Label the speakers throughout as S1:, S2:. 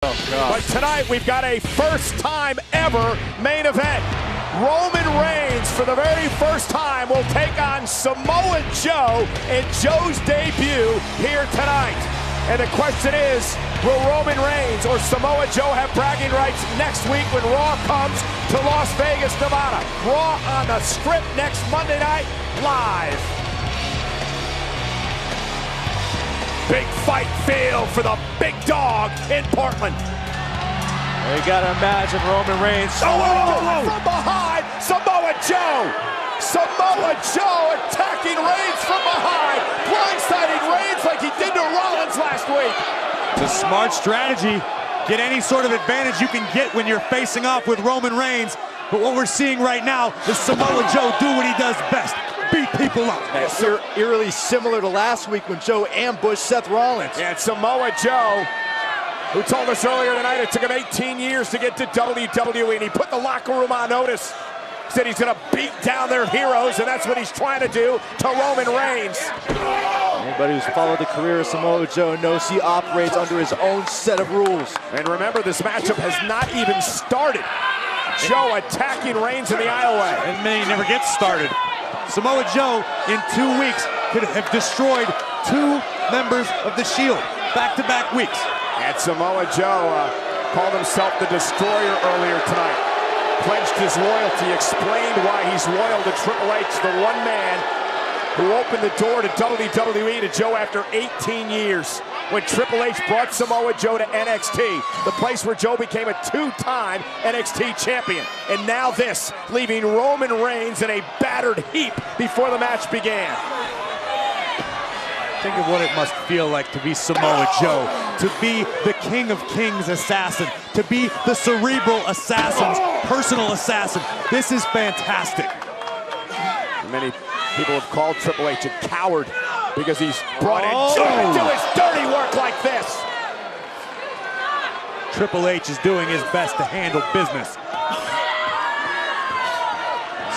S1: But tonight we've got a first time ever main event. Roman Reigns, for the very first time, will take on Samoa Joe in Joe's debut here tonight. And the question is, will Roman Reigns or Samoa Joe have bragging rights next week when Raw comes to Las Vegas, Nevada? Raw on the Strip next Monday night, live. Big fight field for the big dog in Portland.
S2: You gotta imagine Roman Reigns.
S1: From behind, Samoa Joe. Samoa Joe attacking Reigns from behind, blindsiding Reigns like he did to Rollins last week.
S3: It's a smart strategy. Get any sort of advantage you can get when you're facing off with Roman Reigns. But what we're seeing right now is Samoa Joe do what he does best. Beat people up.
S2: That's eerily similar to last week when Joe ambushed Seth Rollins.
S1: And Samoa Joe, who told us earlier tonight it took him 18 years to get to WWE, and he put the locker room on notice. Said he's going to beat down their heroes, and that's what he's trying to do to Roman Reigns.
S2: Anybody who's followed the career of Samoa Joe knows he operates under his own set of rules.
S1: And remember, this matchup has not even started. Joe attacking Reigns in the aisleway.
S3: And he never gets started. Samoa Joe, in 2 weeks, could have destroyed 2 members of the Shield, back-to-back weeks.
S1: And Samoa Joe called himself the Destroyer earlier tonight. Pledged his loyalty, explained why he's loyal to Triple H, the one man who opened the door to WWE to Joe after 18 years. When Triple H brought Samoa Joe to NXT, the place where Joe became a 2-time NXT champion. And now this, leaving Roman Reigns in a battered heap before the match began.
S3: Think of what it must feel like to be Samoa Joe, to be the King of Kings assassin, to be the cerebral assassin's personal assassin. This is fantastic.
S1: Many people have called Triple H a coward because he's brought in Joe to do his dirty work like this.
S3: Triple H is doing his best to handle business.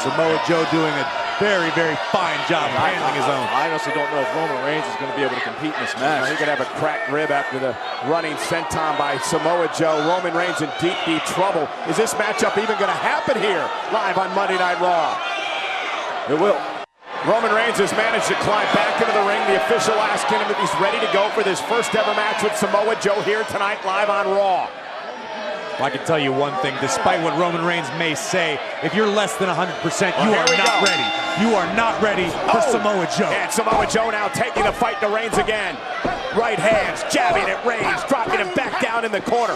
S3: Samoa Joe doing a very, very fine job of handling his own.
S2: I honestly don't know if Roman Reigns is going to be able to compete in this match.
S1: He could have a cracked rib after the running senton by Samoa Joe. Roman Reigns in deep, deep trouble. Is this matchup even going to happen here live on Monday Night Raw?
S2: It will.
S1: Roman Reigns has managed to climb back into the ring. The official asking him if he's ready to go for this first ever match with Samoa Joe here tonight live on Raw.
S3: I can tell you one thing, despite what Roman Reigns may say, if you're less than 100%, you are not ready. You are not ready for Samoa Joe.
S1: And Samoa Joe now taking the fight to Reigns again. Right hands, jabbing at Reigns, dropping him back down in the corner.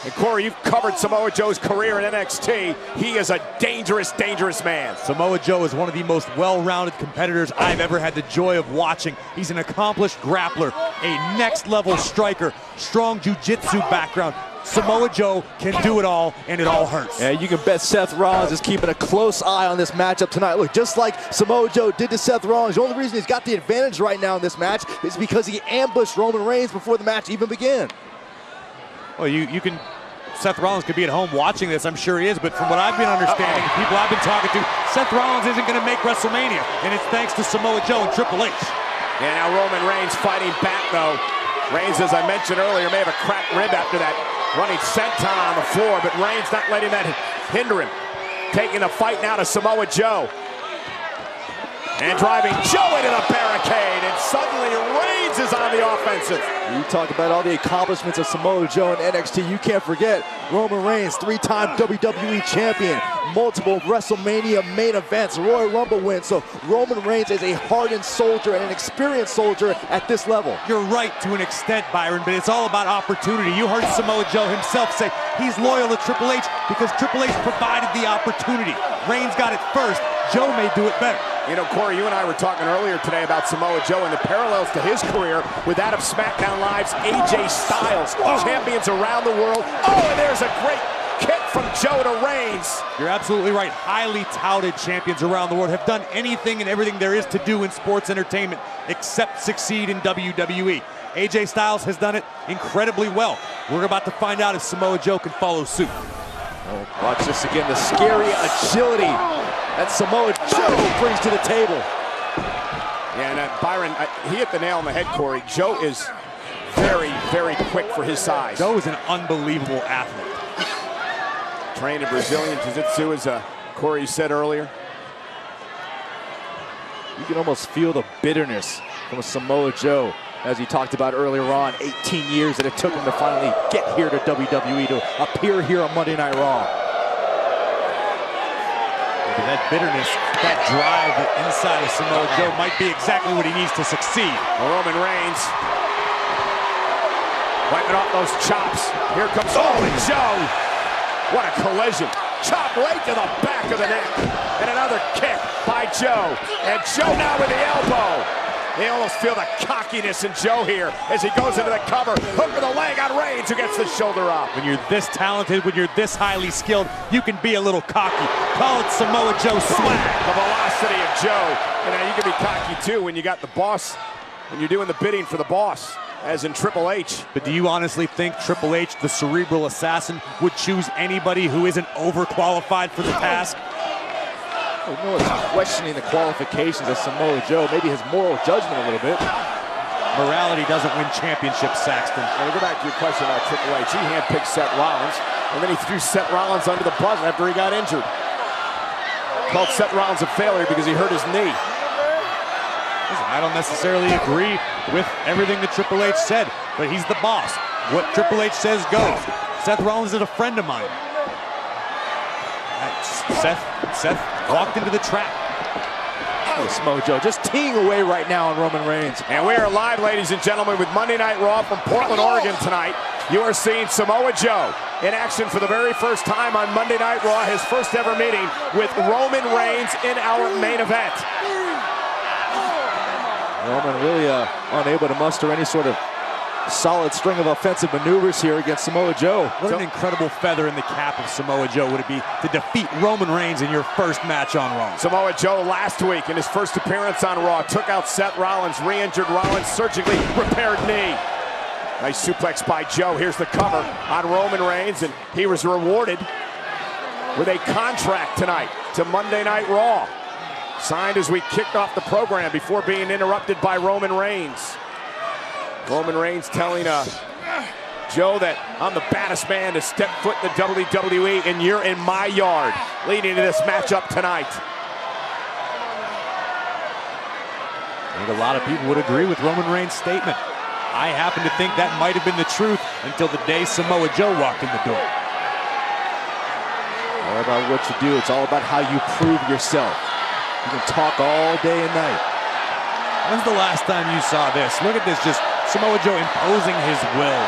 S1: And Corey, you've covered Samoa Joe's career in NXT. He is a dangerous, dangerous man.
S3: Samoa Joe is one of the most well-rounded competitors I've ever had the joy of watching. He's an accomplished grappler, a next-level striker, strong jiu-jitsu background. Samoa Joe can do it all, and it all hurts.
S2: Yeah, you can bet Seth Rollins is keeping a close eye on this matchup tonight. Look, just like Samoa Joe did to Seth Rollins, the only reason he's got the advantage right now in this match is because he ambushed Roman Reigns before the match even began.
S3: Well, you can... Seth Rollins could be at home watching this, I'm sure he is, but from what I've been understanding, people I've been talking to, Seth Rollins isn't going to make WrestleMania, and it's thanks to Samoa Joe and Triple H.
S1: Yeah, now Roman Reigns fighting back, though. Reigns, as I mentioned earlier, may have a cracked rib after that running senton on the floor, but Reigns not letting that hinder him. Taking the fight now to Samoa Joe. And driving Joe into the barricade, and suddenly Reigns is on the offensive.
S2: You talk about all the accomplishments of Samoa Joe in NXT, you can't forget Roman Reigns, 3-time WWE champion, multiple WrestleMania main events, Royal Rumble win. So Roman Reigns is a hardened soldier and an experienced soldier at this level.
S3: You're right to an extent, Byron, but it's all about opportunity. You heard Samoa Joe himself say he's loyal to Triple H because Triple H provided the opportunity. Reigns got it first. Joe may do it better.
S1: You know, Corey, you and I were talking earlier today about Samoa Joe and the parallels to his career with that of SmackDown Live's AJ Styles. Champions around the world. Oh, and there's a great kick from Joe to Reigns.
S3: You're absolutely right. Highly touted champions around the world have done anything and everything there is to do in sports entertainment except succeed in WWE. AJ Styles has done it incredibly well. We're about to find out if Samoa Joe can follow suit.
S2: Oh, watch this again, the scary agility that Samoa Joe brings to the table.
S1: Yeah, and Byron, he hit the nail on the head, Corey. Joe is very, very quick for his size.
S3: Joe is an unbelievable athlete.
S1: Trained in Brazilian Jiu-Jitsu, as Corey said earlier.
S2: You can almost feel the bitterness from Samoa Joe, as he talked about earlier on, 18 years that it took him to finally get here to WWE, to appear here on Monday Night Raw.
S3: Maybe that bitterness, that drive inside of Samoa Joe might be exactly what he needs to succeed.
S1: Roman Reigns wiping off those chops. Here comes Joe. What a collision. Chop right to the back of the neck. And another kick by Joe. And Joe now with the elbow. You almost feel the cockiness in Joe here as he goes into the cover. Hook of the leg on Reigns, who gets the shoulder up.
S3: When you're this talented, when you're this highly skilled, you can be a little cocky. Call it Samoa Joe swag.
S1: The velocity of Joe. And now you can be cocky too when you got the boss, when you're doing the bidding for the boss, as in Triple H.
S3: But do you honestly think Triple H, the cerebral assassin, would choose anybody who isn't overqualified for the task?
S2: I know it's questioning the qualifications of Samoa Joe, maybe his moral judgment a little bit.
S3: Morality doesn't win championships, Saxton.
S1: Now, go back to your question about Triple H. He handpicked Seth Rollins, and then he threw Seth Rollins under the bus after he got injured. Called Seth Rollins a failure because he hurt his knee.
S3: Listen, I don't necessarily agree with everything that Triple H said, but he's the boss. What Triple H says goes. Seth Rollins is a friend of mine. Seth walked into the trap.
S2: Oh, Samoa Joe just teeing away right now on Roman Reigns.
S1: And we are live, ladies and gentlemen, with Monday Night Raw from Portland, Oregon tonight. You are seeing Samoa Joe in action for the very first time on Monday Night Raw, his first ever meeting with Roman Reigns in our main event.
S2: Roman really unable to muster any sort of solid string of offensive maneuvers here against Samoa Joe.
S3: What an incredible feather in the cap of Samoa Joe would it be to defeat Roman Reigns in your first match on Raw.
S1: Samoa Joe last week in his first appearance on Raw took out Seth Rollins, re-injured Rollins, surgically repaired knee. Nice suplex by Joe. Here's the cover on Roman Reigns, and he was rewarded with a contract tonight to Monday Night Raw. Signed as we kicked off the program before being interrupted by Roman Reigns. Roman Reigns telling Joe that I'm the baddest man to step foot in the WWE, and you're in my yard, leading to this matchup tonight.
S3: I think a lot of people would agree with Roman Reigns' statement. I happen to think that might have been the truth until the day Samoa Joe walked in the door.
S2: All about what you do. It's all about how you prove yourself. You can talk all day and night.
S3: When's the last time you saw this? Look at this, just Samoa Joe imposing his will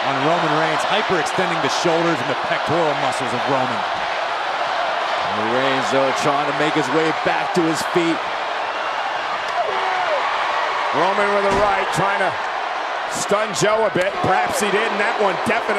S3: on Roman Reigns, hyperextending the shoulders and the pectoral muscles of Roman.
S2: And Reigns, though, trying to make his way back to his feet.
S1: Roman with a right, trying to stun Joe a bit. Perhaps he did, and that one definitely